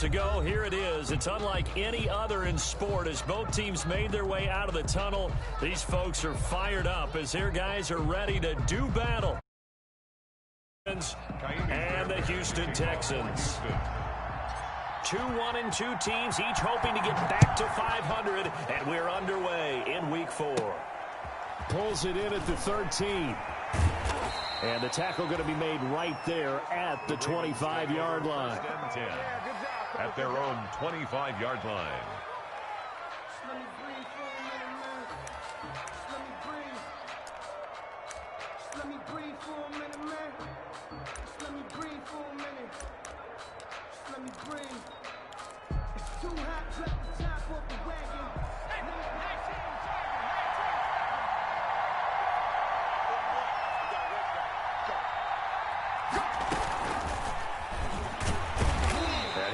minutes ago, here it is. It's unlike any other in sport as both teams made their way out of the tunnel. These folks are fired up as their guys are ready to do battle. And the Houston Texans. 2-1-2 teams, each hoping to get back to 500, and we're underway in Week 4. Pulls it in at the 13. And the tackle going to be made right there at the 25-yard line. At their own 25-yard line.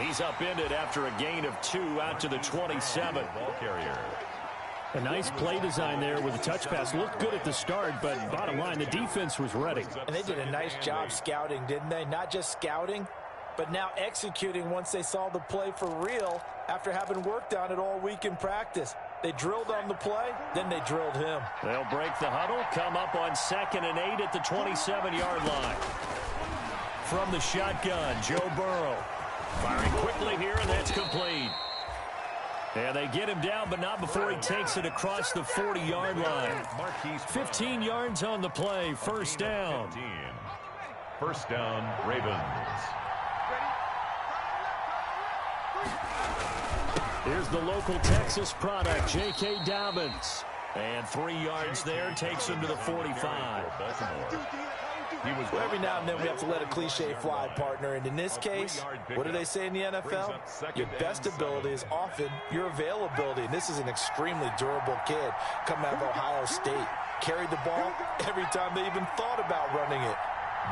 He's upended after a gain of 2 out to the 27. Ball carrier. A nice play design there with a touch pass. Looked good at the start, but bottom line, the defense was ready. And they did a nice job scouting, didn't they? Not just scouting, but now executing once they saw the play for real after having worked on it all week in practice. They drilled on the play, then they drilled him. They'll break the huddle, come up on 2nd and 8 at the 27-yard line. From the shotgun, Joe Burrow. Firing quickly here, and that's complete. And they get him down, but not before he takes it across the 40-yard line. 15 yards on the play, first down. First down, Ravens. Here's the local Texas product, J.K. Dobbins. And 3 yards there, takes him to the 45. Well, every now and then we have to let a cliche fly, partner. And in this case, what do they say in the NFL? Your best ability is often your availability. And this is an extremely durable kid coming out of Ohio State. Carried the ball every time they even thought about running it.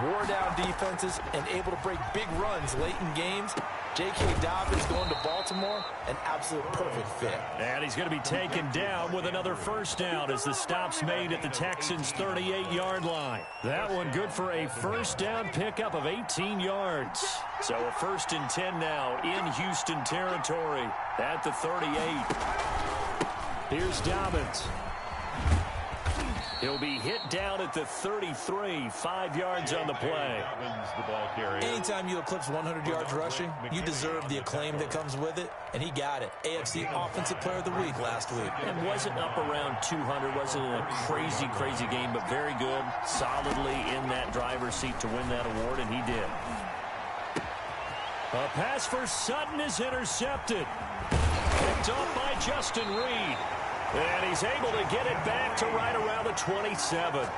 Wore down defenses and able to break big runs late in games. J.K. Dobbins going to Baltimore, an absolute perfect fit. And he's going to be taken down with another first down as the stop's made at the Texans' 38-yard line. That one good for a first down pickup of 18 yards. So a 1st and 10 now in Houston territory at the 38. Here's Dobbins. He'll be hit down at the 33, 5 yards on the play. Anytime you eclipse 100 yards rushing, you deserve the acclaim that comes with it, and he got it. AFC Offensive Player of the Week last week. And wasn't up around 200, wasn't a crazy, crazy game, but very good, solidly in that driver's seat to win that award, and he did. A pass for Sutton is intercepted. Picked off by Justin Reed. And he's able to get it back to right around the 27. Well,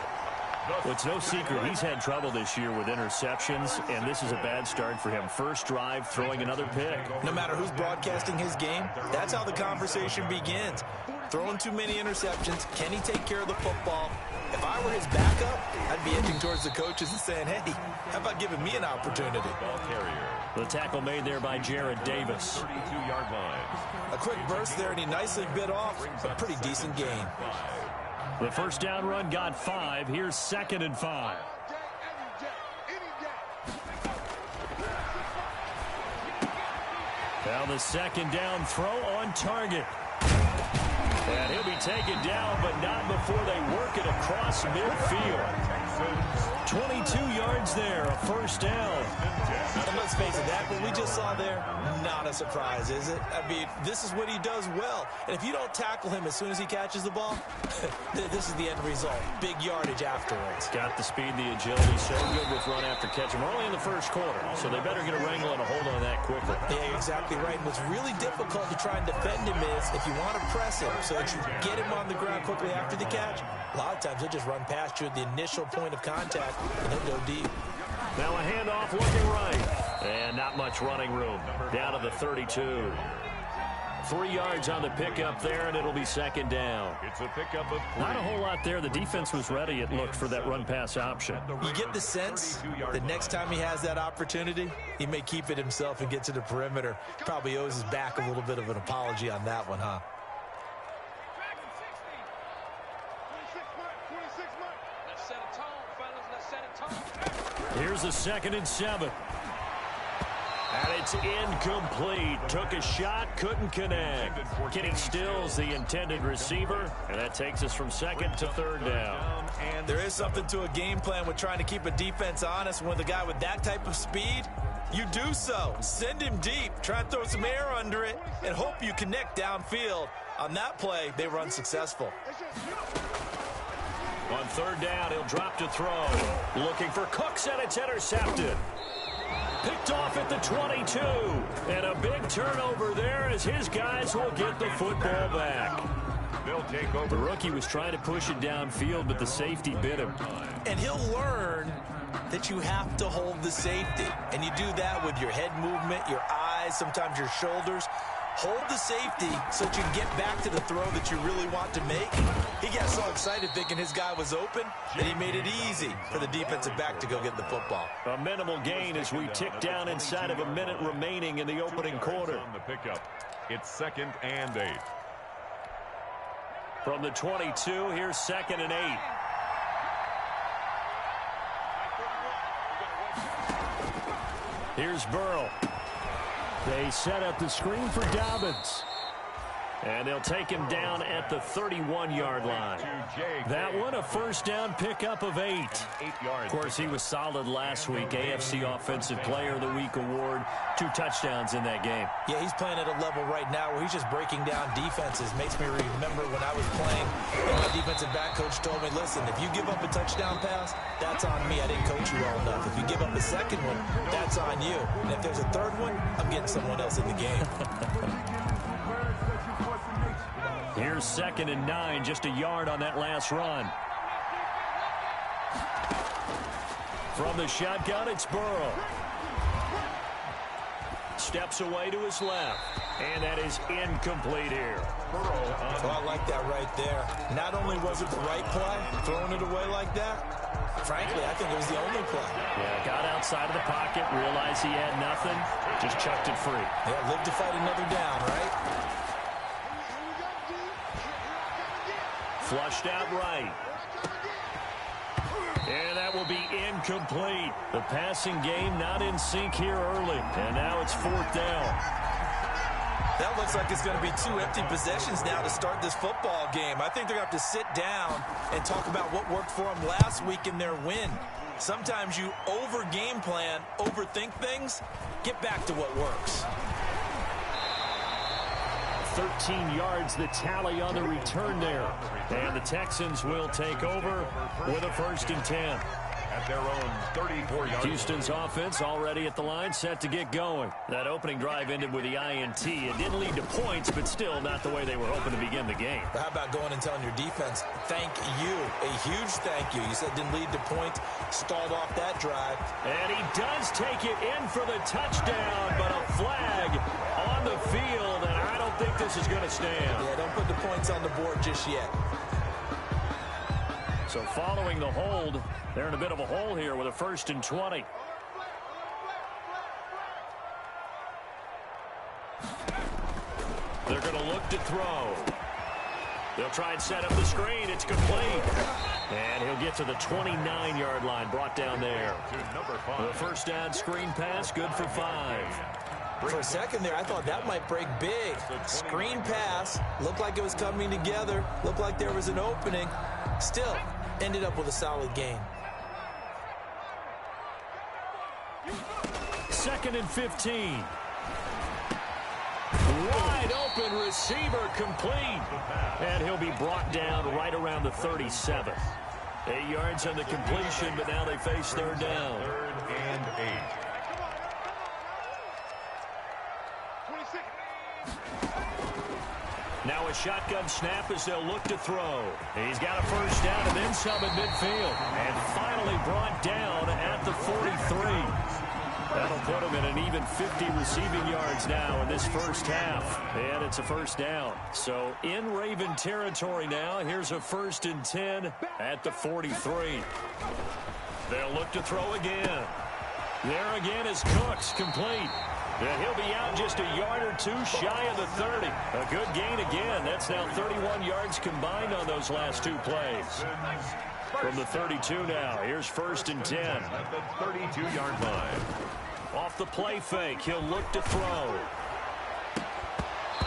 it's no secret he's had trouble this year with interceptions, and this is a bad start for him. First drive, throwing another pick. No matter who's broadcasting his game, that's how the conversation begins. Throwing too many interceptions, can he take care of the football? If I were his backup, I'd be edging towards the coaches and saying, hey, how about giving me an opportunity? The tackle made there by Jared Davis. 32-yard line. A quick burst there, and he nicely bit off a pretty decent gain. The first down run got 5. Here's 2nd and 5. Now the second down throw on target. And he'll be taken down, but not before they work it across midfield. 22 yards there, a first down. And let's face it, that what we just saw there, not a surprise, is it? I mean, this is what he does well. And if you don't tackle him as soon as he catches the ball, this is the end result. Big yardage afterwards. Got the speed, the agility, so good with run after catch. And we're only in the first quarter, so they better get a wrangle and a hold on that quickly. Yeah, exactly right. And what's really difficult to try and defend him is if you want to press him so that you get him on the ground quickly after the catch, a lot of times they'll just run past you at the initial point of contact and then go deep. Now a handoff looking right. And not much running room. Down to the 32. 3 yards on the pickup there, and it'll be second down. It's a pickup of 3. Not a whole lot there. The defense was ready, it looked, for that run-pass option. You get the sense that next time he has that opportunity, he may keep it himself and get to the perimeter. Probably owes his back a little bit of an apology on that one, huh? Here's the 2nd and 7. And it's incomplete. Took a shot, couldn't connect. Kenny Stills, the intended receiver, and that takes us from second to third down. There is something to a game plan with trying to keep a defense honest. When with a guy with that type of speed, you do so. Send him deep. Try and throw some air under it and hope you connect downfield. On that play, they were unsuccessful. On third down, he'll drop to throw. Looking for Cooks, and it's intercepted. Picked off at the 22. And a big turnover there as his guys will get the football back. They'll take over. The rookie was trying to push it downfield, but the safety bit him. And he'll learn that you have to hold the safety. And you do that with your head movement, your eyes, sometimes your shoulders. Hold the safety so that you can get back to the throw that you really want to make. He got so excited thinking his guy was open that he made it easy for the defensive back to go get the football. A minimal gain as we tick down inside of a minute remaining in the opening quarter. On the pickup. It's 2nd and 8. From the 22, here's 2nd and 8. Here's Burrow. They set up the screen for Dobbins. And they'll take him down at the 31-yard line. That one, a first down pickup of 8. Of course, he was solid last week. AFC Offensive Player of the Week award. 2 touchdowns in that game. Yeah, he's playing at a level right now where he's just breaking down defenses. Makes me remember when I was playing, and my defensive back coach told me, listen, if you give up a touchdown pass, that's on me. I didn't coach you well enough. If you give up a second one, that's on you. And if there's a third one, I'm getting someone else in the game. Here's 2nd and 9, just a yard on that last run. From the shotgun, it's Burrow. Steps away to his left, and that is incomplete here. Well, I like that right there. Not only was it the right play, throwing it away like that, frankly, I think it was the only play. Yeah, got outside of the pocket, realized he had nothing, just chucked it free. Yeah, live to fight another down, right? Flushed out right. And that will be incomplete. The passing game not in sync here early. And now it's 4th down. That looks like it's going to be 2 empty possessions now to start this football game. I think they're going to have to sit down and talk about what worked for them last week in their win. Sometimes you over-game plan, overthink things. Get back to what works. 13 yards the tally on the return there. And the Texans will take over with a 1st and 10. At their own 34-yard. Houston's offense already at the line, set to get going. That opening drive ended with the INT. It didn't lead to points, but still not the way they were hoping to begin the game. How about going and telling your defense, thank you, a huge thank you. You said it didn't lead to points, stalled off that drive. And he does take it in for the touchdown, but a flag on the field, and I don't think this is going to stand. Yeah, don't put the points on the board just yet. So following the hold, they're in a bit of a hole here with a 1st and 20. They're going to look to throw. They'll try and set up the screen. It's complete. And he'll get to the 29-yard line, brought down there. The first down screen pass, good for 5. For a second there, I thought that might break big. Screen pass, looked like it was coming together, looked like there was an opening. Still, ended up with a solid gain. 2nd and 15. Wide open receiver complete. And he'll be brought down right around the 37. 8 yards on the completion, but now they face 3rd down. 3rd and 8. Now a shotgun snap as they'll look to throw. He's got a first down and then some at midfield. And finally brought down at the 43. That'll put him at an even 50 receiving yards now in this first half. And it's a first down. So in Raven territory now, here's a 1st and 10 at the 43. They'll look to throw again. There again is Cooks, complete. And he'll be out just a yard or 2 shy of the 30. A good gain again. That's now 31 yards combined on those last 2 plays. From the 32 now, here's 1st and 10. At the 32-yard line. Off the play fake, he'll look to throw.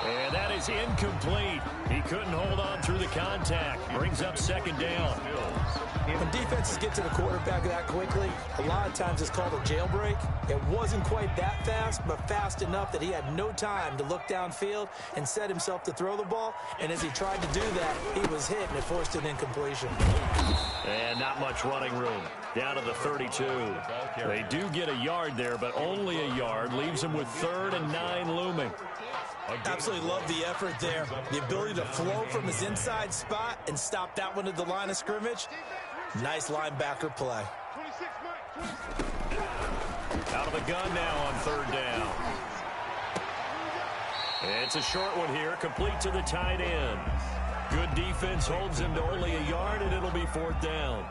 And that is incomplete. He couldn't hold on through the contact. Brings up second down. When defenses get to the quarterback that quickly, a lot of times it's called a jailbreak. It wasn't quite that fast, but fast enough that he had no time to look downfield and set himself to throw the ball. And as he tried to do that, he was hit, and it forced an incompletion. And not much running room. Down to the 32. They do get a yard there, but only a yard. Leaves him with 3rd and 9 looming. Absolutely love the effort there. The ability to flow from his inside spot and stop that one at the line of scrimmage. Nice linebacker play. Out of the gun now on 3rd down. It's a short one here, complete to the tight end. Good defense holds him to only a yard, and it'll be 4th down.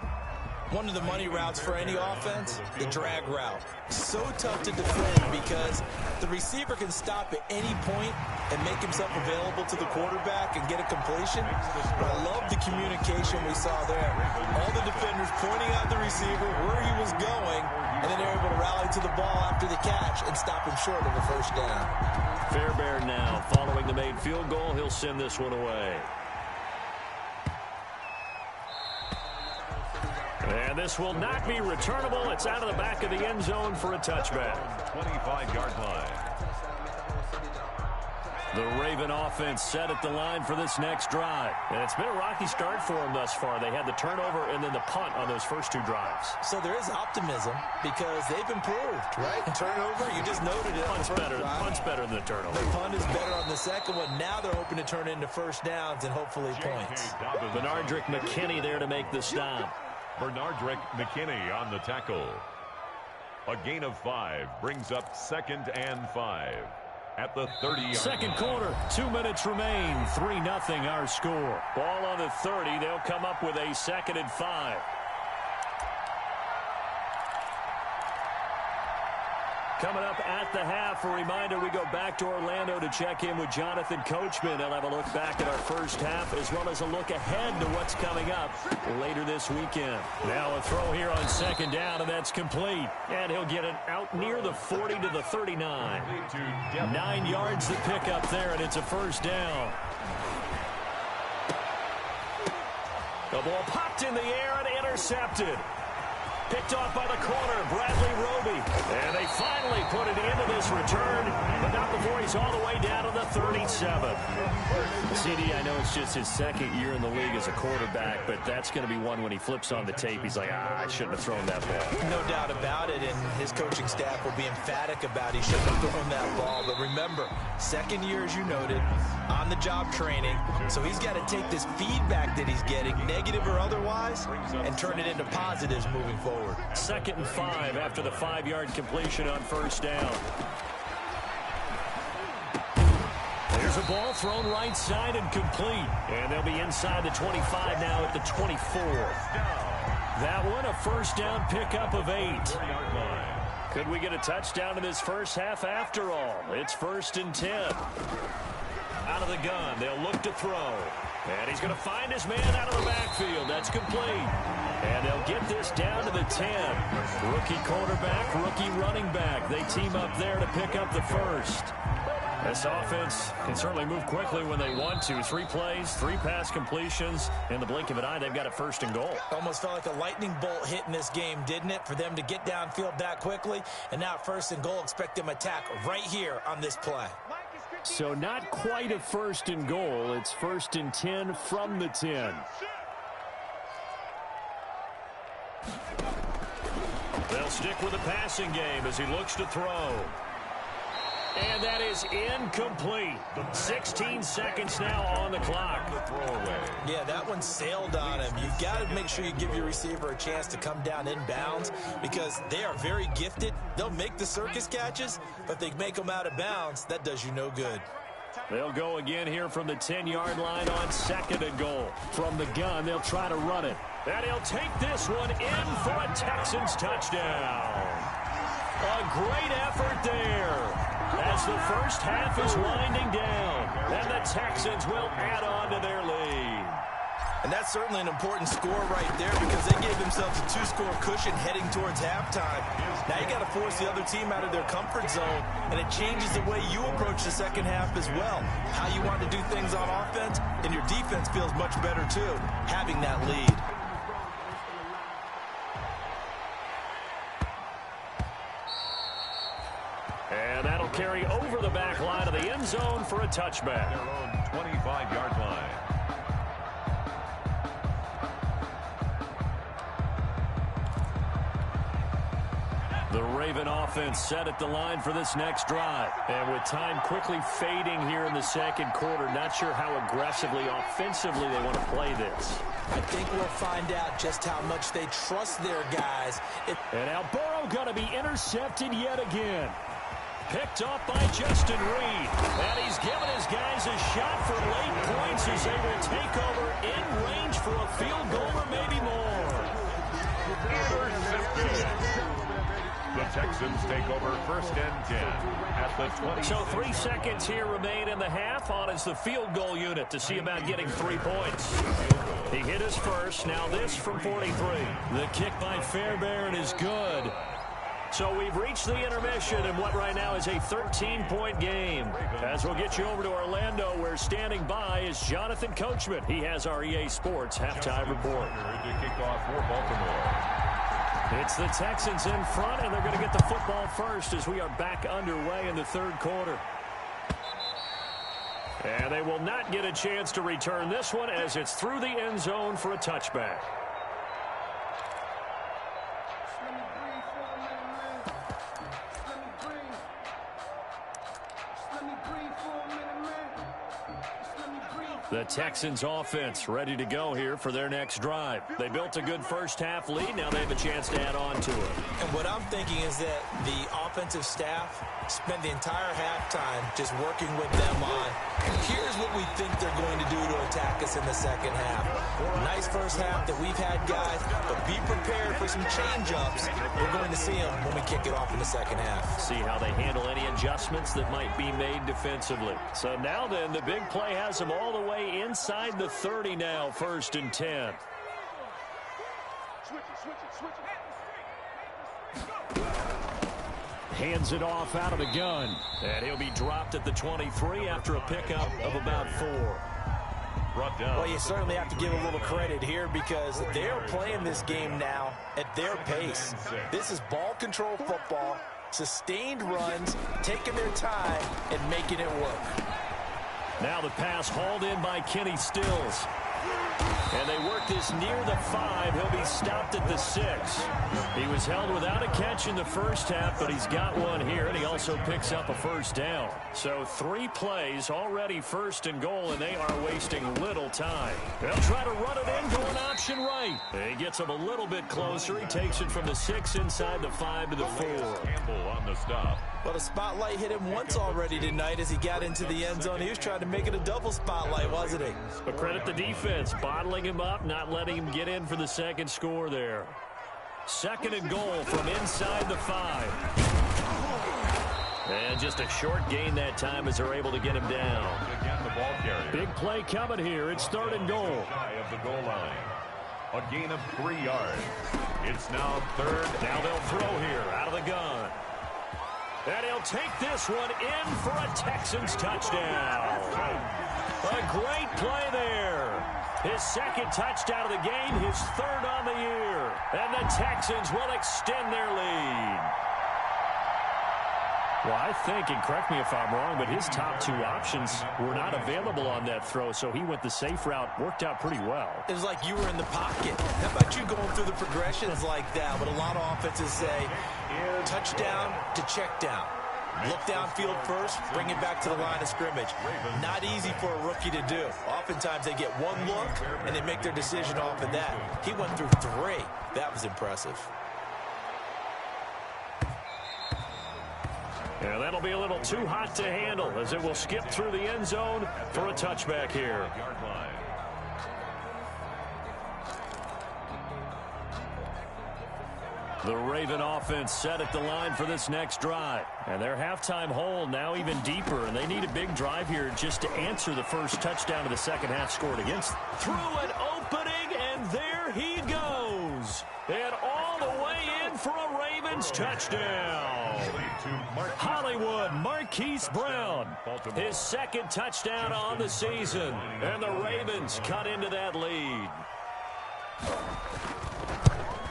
One of the money routes for any offense, the drag route. So tough to defend because the receiver can stop at any point and make himself available to the quarterback and get a completion. But I love the communication we saw there. All the defenders pointing out the receiver where he was going, and then they're able to rally to the ball after the catch and stop him short of a 1st down. Fairbairn now, following the made field goal, he'll send this one away. And this will not be returnable. It's out of the back of the end zone for a touchback. 25-yard line. The Raven offense set at the line for this next drive. And it's been a rocky start for them thus far. They had the turnover and then the punt on those first 2 drives. So there is optimism because they've improved, right? Turnover, you just noted it. Punt's better than the turnover. The punt is better on the second one. Now they're hoping to turn it into 1st downs and hopefully points. Bernardrick McKinney there to make the stop. Bernardrick McKinney on the tackle. A gain of 5 brings up 2nd and 5 at the 30-yard Second quarter, 2 minutes remain. 3-0 our score. Ball on the 30. They'll come up with a 2nd and 5. Coming up at the half, a reminder, we go back to Orlando to check in with Jonathan Coachman. He'll have a look back at our first half as well as a look ahead to what's coming up later this weekend. Now a throw here on 2nd down, and that's complete. And he'll get it out near the 40 to the 39. 9 yards to pick up there, and it's a 1st down. The ball popped in the air and intercepted. Picked off by the corner, Bradley Roby. And they finally put it into this return, but not before he's all the way down to the 37. CD, I know it's just his 2nd year in the league as a quarterback, but that's going to be one when he flips on the tape. He's like, I shouldn't have thrown that ball. No doubt about it, and his coaching staff will be emphatic about he shouldn't have thrown that ball. But remember, 2nd year, as you noted, on-the-job training. So he's got to take this feedback that he's getting, negative or otherwise, and turn it into positives moving forward. 2nd and 5 after the 5-yard completion on 1st down. There's a ball thrown right side and complete. And they'll be inside the 25 now at the 24. That one a 1st down pickup of 8. Could we get a touchdown in this first half after all? It's 1st and 10. Out of the gun, they'll look to throw. And he's going to find his man out of the backfield. That's complete. And they'll get this down to the 10. Rookie quarterback, rookie running back. They team up there to pick up the 1st. This offense can certainly move quickly when they want to. 3 plays, 3 pass completions. In the blink of an eye, they've got it 1st and goal. Almost felt like a lightning bolt hit in this game, didn't it? For them to get downfield that quickly. And now 1st and goal, expect them to attack right here on this play. So not quite a 1st and goal. It's 1st and 10 from the 10. They'll stick with the passing game as he looks to throw. And that is incomplete. 16 seconds now on the clock. Yeah, that one sailed on him. You've got to make sure you give your receiver a chance to come down inbounds because they are very gifted. They'll make the circus catches, but if they make them out of bounds, that does you no good. They'll go again here from the 10-yard line on 2nd and goal. From the gun, they'll try to run it. And he'll take this one in for a Texans touchdown. A great effort there. As the first half is winding down, and the Texans will add on to their lead. And that's certainly an important score right there because they gave themselves a 2-score cushion heading towards halftime. Now you got to force the other team out of their comfort zone, and it changes the way you approach the second half as well. How you want to do things on offense, and your defense feels much better too, having that lead. And that'll carry over the back line of the end zone for a touchback. Their own 25-yard line. The Raven offense set at the line for this next drive. And with time quickly fading here in the second quarter, not sure how aggressively, offensively they want to play this. I think we'll find out just how much they trust their guys. And now Burrow going to be intercepted yet again. Picked off by Justin Reed. And he's given his guys a shot for late points as they will take over in range for a field goal or maybe more. The Texans take over 1st and 10 at the 20. So 3 seconds here remain in the half on as the field goal unit to see about getting 3 points. He hit his first. Now this from 43. The kick by Fairbairn is good. So we've reached the intermission in what right now is a 13-point game. As we'll get you over to Orlando, where standing by is Jonathan Coachman. He has our EA Sports halftime report. To kick off for Baltimore. It's the Texans in front, and they're going to get the football first as we are back underway in the third quarter. And they will not get a chance to return this one as it's through the end zone for a touchback. The Texans offense ready to go here for their next drive. They built a good first half lead. Now they have a chance to add on to it. And what I'm thinking is that the offensive staff spent the entire halftime just working with them on, here's what we think they're going to do to attack us in the second half. Nice first half that we've had, guys, but be prepared for some change-ups. We're going to see them when we kick it off in the second half. See how they handle any adjustments that might be made defensively. So now then, the big play has them all the way inside the 30 now, 1st and 10. Hands it off out of the gun. And he'll be dropped at the 23 after a pickup of about 4. Brought down. Well, you certainly have to give a little credit here because they are playing this game now at their pace. This is ball control football, sustained runs, taking their time, and making it work. Now the pass hauled in by Kenny Stills. And they work this near the 5. He'll be stopped at the 6. He was held without a catch in the first half, but he's got one here, and he also picks up a first down. So 3 plays, already 1st and goal, and they are wasting little time. They'll try to run it in, going option right. He gets him a little bit closer. He takes it from the 6 inside the 5 to the 4. Campbell on the stop. Well, the spotlight hit him once already tonight as he got into the end zone. He was trying to make it a double spotlight, wasn't he? But credit the defense, bottling him up, not letting him get in for the second score there. 2nd and goal from inside the 5. And just a short gain that time as they're able to get him down. Again, the ball carrier. Big play coming here. It's 3rd and goal. Shy of the goal line. A gain of 3 yards. It's now 3rd. Now they'll throw here out of the gun. And he'll take this one in for a Texans touchdown. A great play there. His 2nd touchdown of the game, his 3rd on the year. And the Texans will extend their lead. Well, I think, and correct me if I'm wrong, but his top 2 options were not available on that throw, so he went the safe route, worked out pretty well. It was like you were in the pocket. How about you going through the progressions like that? But a lot of offenses say touchdown to check down. Look downfield first, bring it back to the line of scrimmage. Not easy for a rookie to do. Oftentimes they get one look, and they make their decision off of that. He went through 3. That was impressive. Yeah, that'll be a little too hot to handle as it will skip through the end zone for a touchback here. The Raven offense set at the line for this next drive. And their halftime hole now even deeper, and they need a big drive here just to answer the first touchdown of the second half scored against. Through an opening, and there he goes. And all the way in for a Ravens touchdown. Hollywood Marquise Brown, his second touchdown on the season. And the Ravens cut into that lead.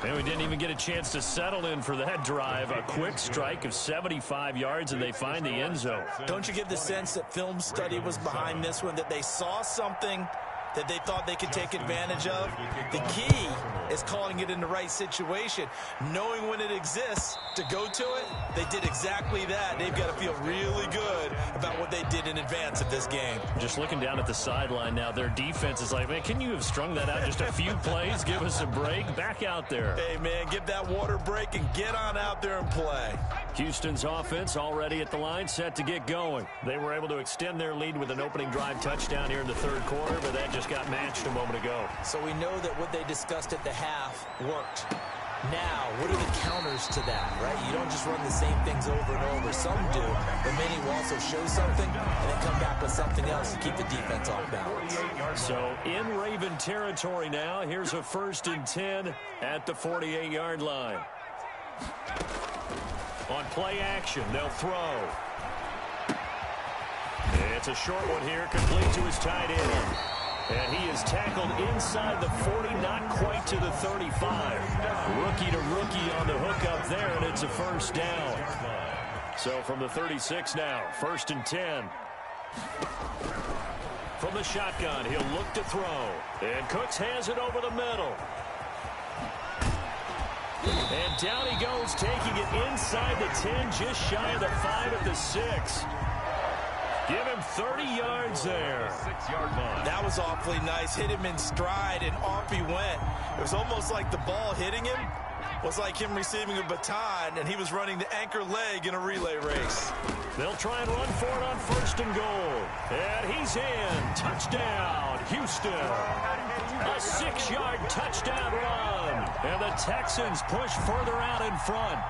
And we didn't even get a chance to settle in for that drive. A quick strike of 75 yards, and they find the end zone. Don't you get the sense that film study was behind this one, that they saw something that they thought they could take advantage of? The key is calling it in the right situation, knowing when it exists to go to it. They did exactly that. They've got to feel really good about what they did in advance of this game. Just looking down at the sideline now, their defense is like, man, can you have strung that out just a few plays? Give us a break. Back out there. Hey, man, give that water break and get on out there and play. Houston's offense already at the line, set to get going. They were able to extend their lead with an opening drive touchdown here in the third quarter, but that just got matched a moment ago. So we know that what they discussed at the half worked. Now, what are the counters to that, right? You don't just run the same things over and over. Some do, but many will also show something and then come back with something else to keep the defense off balance. So in Raven territory now, here's a 1st and 10 at the 48-yard line. On play action, they'll throw. It's a short one here, complete to his tight end. And he is tackled inside the 40, not quite to the 35. Rookie to rookie on the hook up there, and it's a first down. So from the 36 now, 1st and 10. From the shotgun, he'll look to throw. And Cooks has it over the middle. And down he goes, taking it inside the 10, just shy of the 5 at the 6. Give him 30 yards there. 6-yard line. That was awfully nice. Hit him in stride, and off he went. It was almost like the ball hitting him was like him receiving a baton, and he was running the anchor leg in a relay race. They'll try and run for it on 1st and goal. And he's in. Touchdown, Houston. A 6-yard touchdown run. And the Texans push further out in front.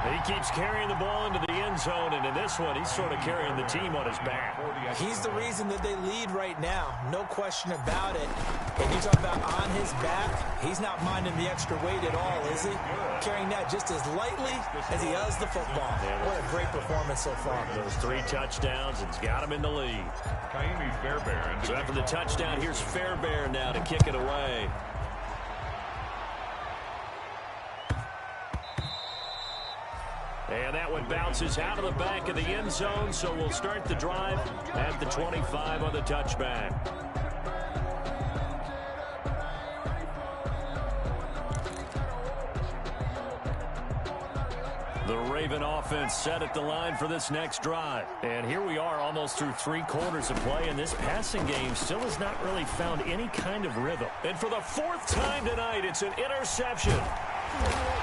He keeps carrying the ball into the end zone, and in this one, he's sort of carrying the team on his back. He's the reason that they lead right now. No question about it. And you talk about on his back, he's not minding the extra weight at all, is he? Carrying that just as lightly as he does the football. What a great performance so far. Those 3 touchdowns, it's got him in the lead. Kaimi Fairbairn. So after the touchdown, here's Fairbairn now to kick it away. And that one bounces out of the back of the end zone, so we'll start the drive at the 25 on the touchback. The Raven offense set at the line for this next drive. And here we are almost through 3 quarters of play, and this passing game still has not really found any kind of rhythm. And for the 4th time tonight, it's an interception.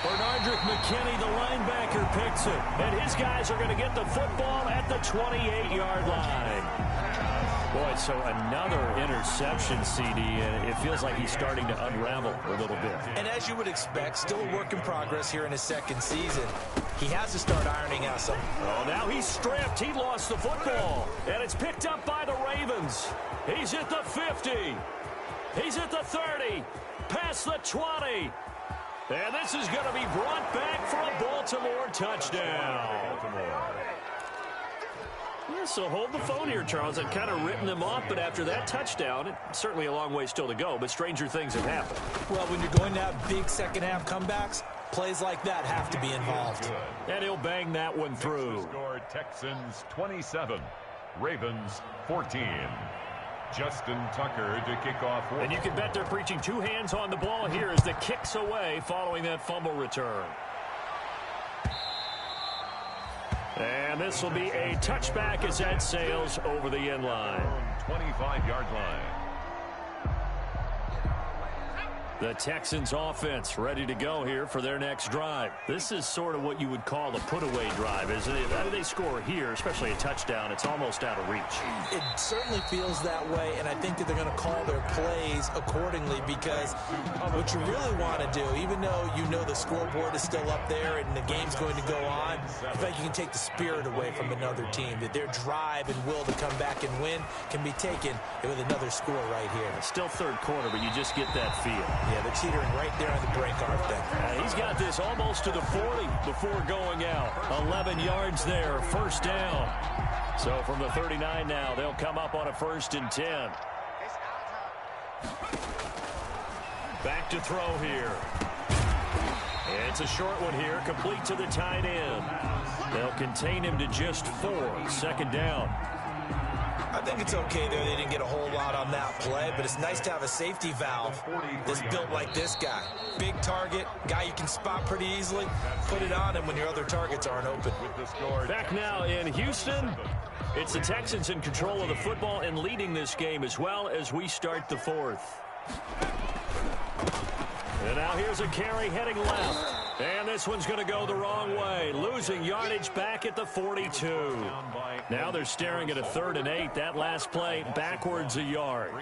Bernardrick McKinney, the linebacker, picks it. And his guys are going to get the football at the 28-yard line. Boy, so another interception, CD, and it feels like he's starting to unravel a little bit. And as you would expect, still a work in progress here in his 2nd season. He has to start ironing out some. Oh, now he's stripped. He lost the football. And it's picked up by the Ravens. He's at the 50. He's at the 30. Past the 20. And this is going to be brought back for a Baltimore touchdown. Yeah, so hold the phone here, Charles. I've kind of written them off, but after that touchdown, it's certainly a long way still to go, but stranger things have happened. Well, when you're going to have big second-half comebacks, plays like that have to be involved. And he'll bang that one through. Score Texans 27, Ravens 14. Justin Tucker to kick off. And you can bet they're preaching 2 hands on the ball here as the kick's away following that fumble return. And this will be a touchback as that sails over the end line. 25-yard line. The Texans offense ready to go here for their next drive. This is sort of what you would call the put-away drive, isn't it? How do they score here, especially a touchdown? It's almost out of reach. It certainly feels that way, and I think that they're going to call their plays accordingly, because what you really want to do, even though you know the scoreboard is still up there and the game's going to go on, I feel like you can take the spirit away from another team, that their drive and will to come back and win can be taken with another score right here. It's still third quarter, but you just get that feel. Yeah, they're teetering right there on the brink, aren't they? He's got this almost to the 40 before going out. 11 yards there, first down. So from the 39 now, they'll come up on a 1st and 10. Back to throw here. It's a short one here, complete to the tight end. They'll contain him to just 4, 2nd down. I think it's okay there. They didn't get a whole lot on that play, but it's nice to have a safety valve that's built like this guy. Big target, guy you can spot pretty easily. Put it on him when your other targets aren't open. Back now in Houston, it's the Texans in control of the football and leading this game as well as we start the 4th. And now here's a carry heading left. And this one's going to go the wrong way. Losing yardage back at the 42. Now they're staring at a 3rd and 8. That last play backwards a yard.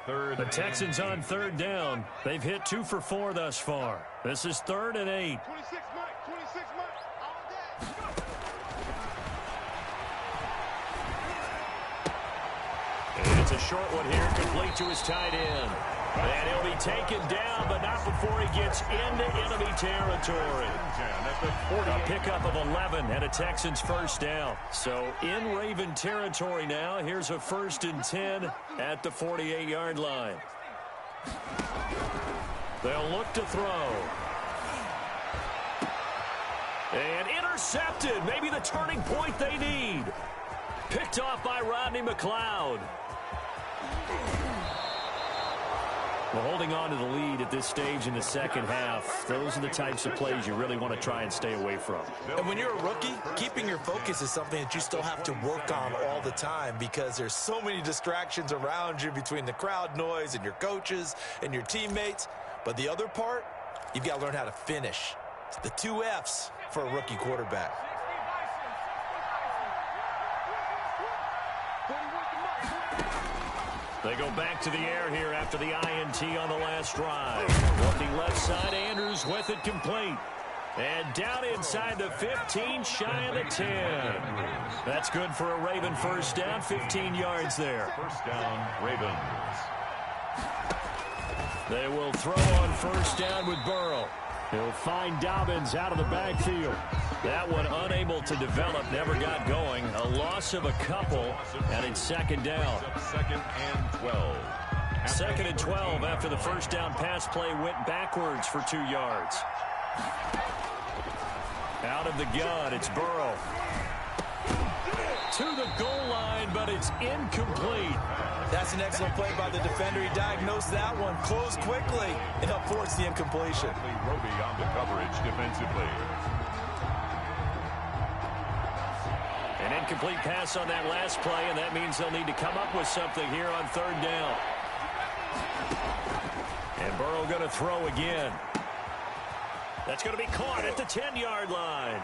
The Texans on 3rd down. They've hit 2 for 4 thus far. This is 3rd and 8. And it's a short one here, complete to his tight end. And he'll be taken down, but not before he gets into enemy territory. A pickup of 11 and a Texans 1st down. So in Raven territory now. Here's a 1st and 10 at the 48-yard line. They'll look to throw. And intercepted. Maybe the turning point they need. Picked off by Rodney McLeod. Well, holding on to the lead at this stage in the 2nd half, those are the types of plays you really want to try and stay away from. And when you're a rookie, keeping your focus is something that you still have to work on all the time, because there's so many distractions around you between the crowd noise and your coaches and your teammates. But the other part, you've got to learn how to finish. It's the 2 F's for a rookie quarterback. They go back to the air here after the INT on the last drive. Looking left side, Andrews with it complete. And down inside the 15, shy of the 10. That's good for a Raven 1st down, 15 yards there. 1st down, Ravens. They will throw on 1st down with Burrow. He'll find Dobbins out of the backfield. That one unable to develop, never got going. A loss of a couple, and it's 2nd down. 2nd and 12. 2nd and 12 after the 1st down pass play went backwards for 2 yards. Out of the gun, it's Burrow. To the goal line, but it's incomplete. That's an excellent play by the defender. He diagnosed that one, closed quickly, and helped force the incompletion. Roby on the coverage defensively. An incomplete pass on that last play, and that means they'll need to come up with something here on 3rd down. And Burrow going to throw again. That's going to be caught at the 10-yard line.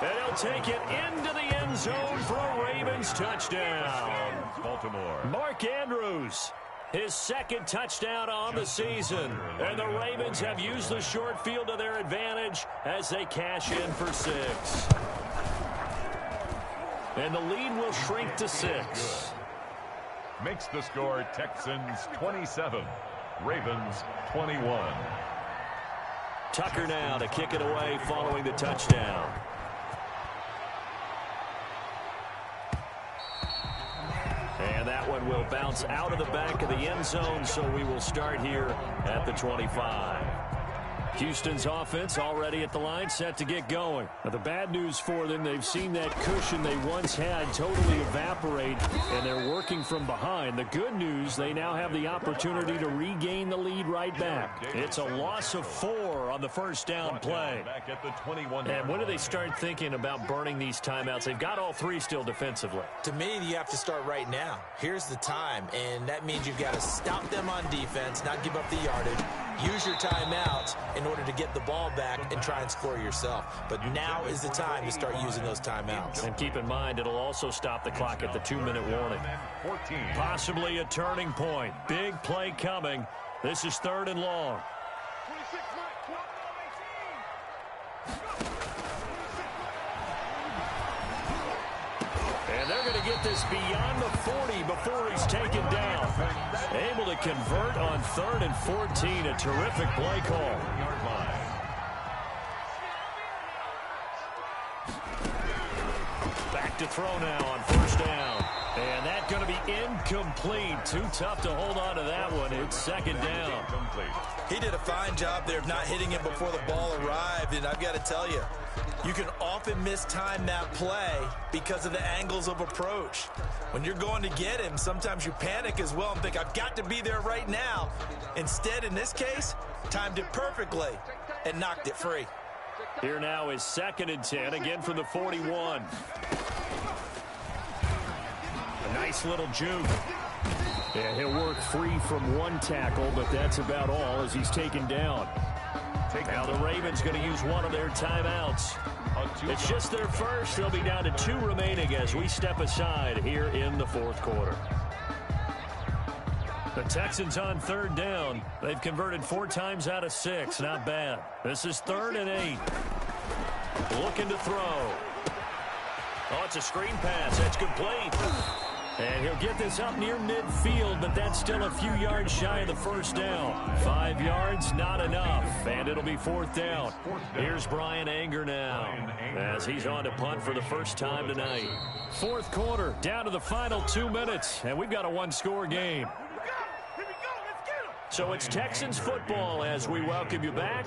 And he'll take it into the end zone for a Ravens touchdown. Baltimore. Mark Andrews, his 2nd touchdown on the season. And the Ravens have used the short field to their advantage as they cash in for 6. And the lead will shrink to 6. Makes the score Texans 27, Ravens 21. Tucker now to kick it away following the touchdown. And that one will bounce out of the back of the end zone, so we will start here at the 25. Houston's offense already at the line, set to get going. Now, the bad news for them, they've seen that cushion they once had totally evaporate, and they're working from behind. The good news, they now have the opportunity to regain the lead right back. It's a loss of 4 on the 1st down play. Back at the 21. And when do they start thinking about burning these timeouts? They've got all 3 still defensively. To me, you have to start right now. Here's the time, and that means you've got to stop them on defense, not give up the yardage, use your timeouts in order to get the ball back and try and score yourself. But now is the time to start using those timeouts. And keep in mind, it'll also stop the clock at the 2-minute warning. Possibly a turning point. Big play coming. This is 3rd and long. And they're going to get this beyond the 40 before he's taken down. Able to convert on 3rd and 14. A terrific play call. Back to throw now on 1st down. And that's going to be incomplete. Too tough to hold on to that one. It's 2nd down. He did a fine job there of not hitting him before the ball arrived. And I've got to tell you, you can often mistime that play because of the angles of approach. When you're going to get him, sometimes you panic as well and think, I've got to be there right now. Instead, in this case, timed it perfectly and knocked it free. Here now is 2nd and 10, again from the 41. A nice little juke. Yeah, he'll work free from one tackle, but that's about all as he's taken down. Now the Ravens going to use one of their timeouts. It's just their first. They'll be down to 2 remaining as we step aside here in the 4th quarter. The Texans on 3rd down. They've converted 4 times out of 6. Not bad. This is 3rd and 8. Looking to throw. Oh, it's a screen pass. That's complete. And he'll get this up near midfield, but that's still a few yards shy of the 1st down. 5 yards, not enough. And it'll be 4th down. Here's Bryan Anger now as he's on to punt for the first time tonight. 4th quarter, down to the final 2 minutes, and we've got a 1-score game. So it's Texans football as we welcome you back.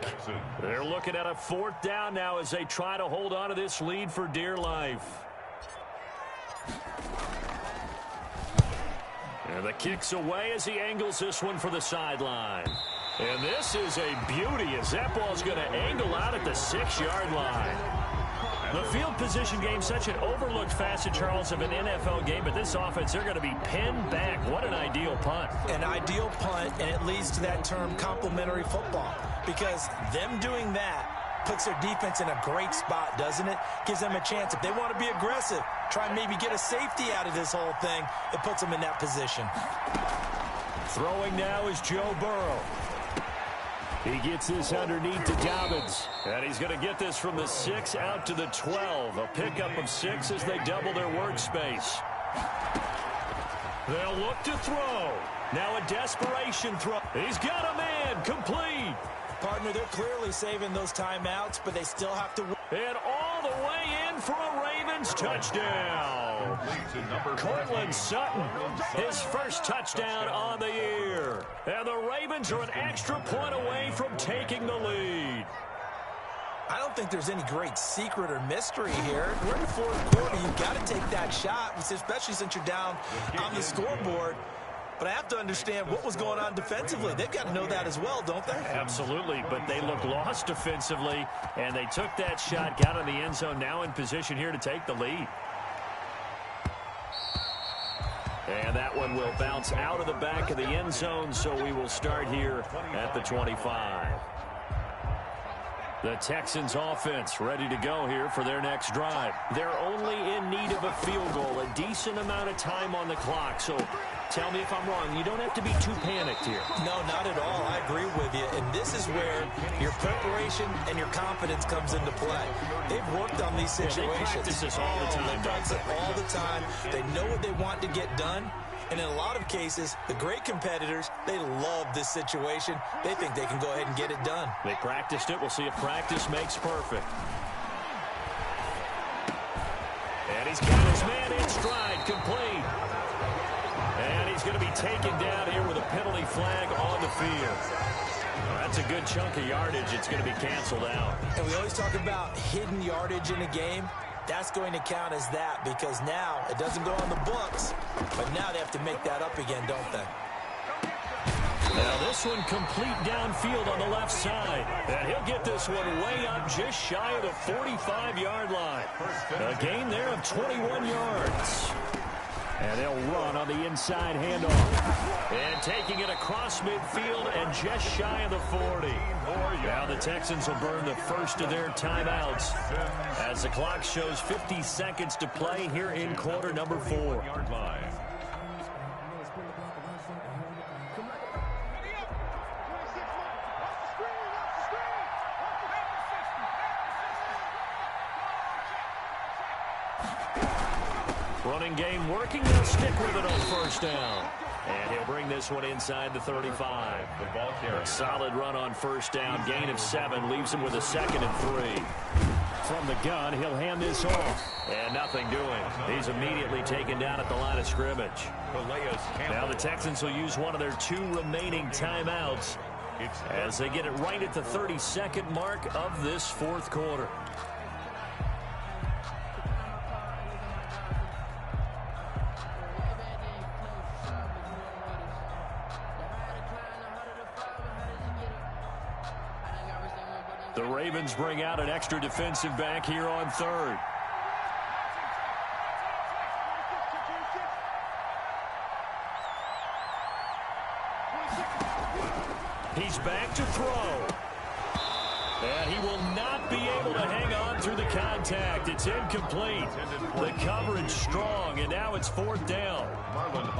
They're looking at a 4th down now as they try to hold on to this lead for dear life. And the kick's away as he angles this one for the sideline. And this is a beauty as that ball's going to angle out at the 6-yard line. The field position game, such an overlooked facet, Charles, of an NFL game, but this offense, they're going to be pinned back. What an ideal punt. An ideal punt, and it leads to that term complementary football, because them doing that puts their defense in a great spot, doesn't it? Gives them a chance. If they want to be aggressive, try and maybe get a safety out of this whole thing, it puts them in that position. Throwing now is Joe Burrow. He gets this underneath to Dobbins. And he's going to get this from the 6 out to the 12. A pickup of 6 as they double their workspace. They'll look to throw. Now a desperation throw. He's got a man. Complete. Partner, they're clearly saving those timeouts, but they still have to. And all the way in for a Ravens touchdown. Courtland Sutton, his first touchdown on the year. And the Ravens are an extra point away from taking the lead. I don't think there's any great secret or mystery here. We're in the 4th quarter. You've got to take that shot, especially since you're down on the scoreboard. But I have to understand what was going on defensively. They've got to know that as well, don't they? Absolutely, but they look lost defensively, and they took that shot, got in the end zone, now in position here to take the lead. And that one will bounce out of the back of the end zone, so we will start here at the 25. The Texans offense ready to go here for their next drive. They're only in need of a field goal, a decent amount of time on the clock. So tell me if I'm wrong. You don't have to be too panicked here. No, not at all. I agree with you. And this is where your preparation and your confidence comes into play. They've worked on these situations. They practice this all the time. They practice it all the time. They know what they want to get done. And in a lot of cases, the great competitors, they love this situation. They think they can go ahead and get it done. They practiced it. We'll see if practice makes perfect. And he's got his man in stride, complete. And he's going to be taken down here with a penalty flag on the field. That's a good chunk of yardage. It's going to be canceled out. And we always talk about hidden yardage in a game. That's going to count as that because now it doesn't go on the books, but now they have to make that up again, don't they? Now this one complete downfield on the left side. And he'll get this one way up just shy of the 45-yard line. A gain there of 21 yards. And they'll run on the inside handoff. And taking it across midfield and just shy of the 40. Now the Texans will burn the first of their timeouts as the clock shows 50 seconds to play here in quarter number 4. Running game working. They'll stick with it on first down. And he'll bring this one inside the 35. The ball carrier. Solid run on first down. Gain of 7 leaves him with a 2nd and 3. From the gun, he'll hand this off. And nothing doing. He's immediately taken down at the line of scrimmage. Now the Texans will use one of their 2 remaining timeouts as they get it right at the 32nd mark of this 4th quarter. The Ravens bring out an extra defensive back here on 3rd. He's back to throw. And he will not be able to hang on through the contact. It's incomplete. The coverage strong, and now it's 4th down.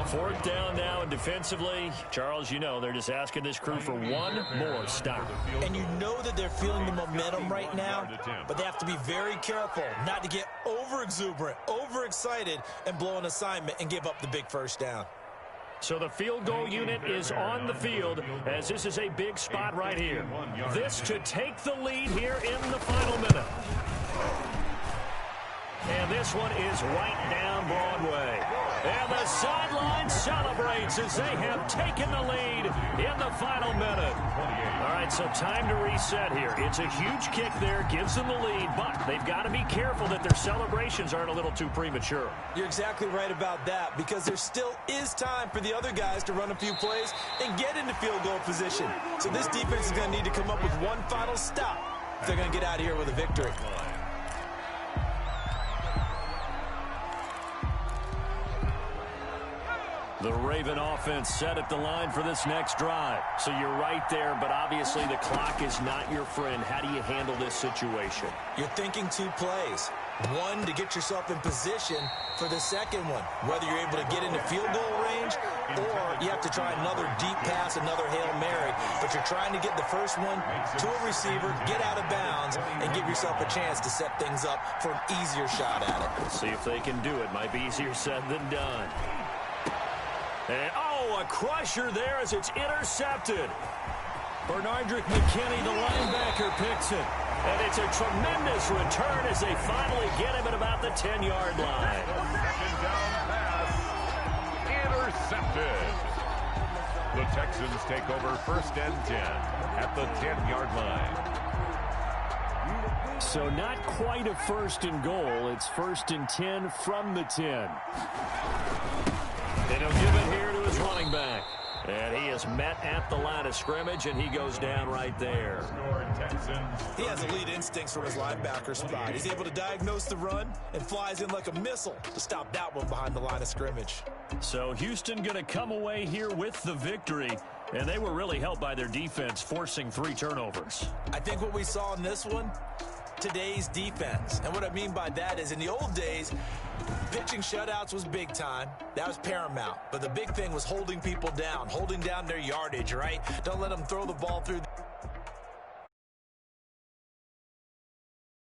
4th down now, and defensively, Charles, you know, they're just asking this crew for one more stop. And you know that they're feeling the momentum right now, but they have to be very careful not to get over-exuberant, over-excited, and blow an assignment and give up the big first down. So the field goal unit is on the field as this is a big spot right here. This to take the lead here in the final minute. And this one is right down Broadway. And the sideline celebrates as they have taken the lead in the final minute. All right, so time to reset here. It's a huge kick there, gives them the lead, but they've got to be careful that their celebrations aren't a little too premature. You're exactly right about that, because there still is time for the other guys to run a few plays and get into field goal position. So this defense is going to need to come up with one final stop if they're going to get out of here with a victory. The Raven offense set at the line for this next drive. So you're right there, but obviously the clock is not your friend. How do you handle this situation? You're thinking 2 plays. One, to get yourself in position for the second one, whether you're able to get into field goal range or you have to try another deep pass, another Hail Mary, but you're trying to get the first one to a receiver, get out of bounds, and give yourself a chance to set things up for an easier shot at it. Let's see if they can do it. Might be easier said than done. And, oh, a crusher there as it's intercepted. Bernardrick McKinney, the linebacker, picks it. And it's a tremendous return as they finally get him at about the 10-yard line. Second down pass. Intercepted. The Texans take over 1st and 10 at the 10-yard line. So not quite a 1st and goal. It's 1st and 10 from the 10. And he'll give it here to his running back. And he is met at the line of scrimmage, and he goes down right there. He has elite instincts from his linebacker spot. He's able to diagnose the run and flies in like a missile to stop that one behind the line of scrimmage. So Houston going to come away here with the victory, and they were really helped by their defense forcing 3 turnovers. I think what we saw in this one, today's defense. And what I mean by that is in the old days, pitching shutouts was big time. That was paramount. But the big thing was holding people down, holding down their yardage, right? Don't let them throw the ball through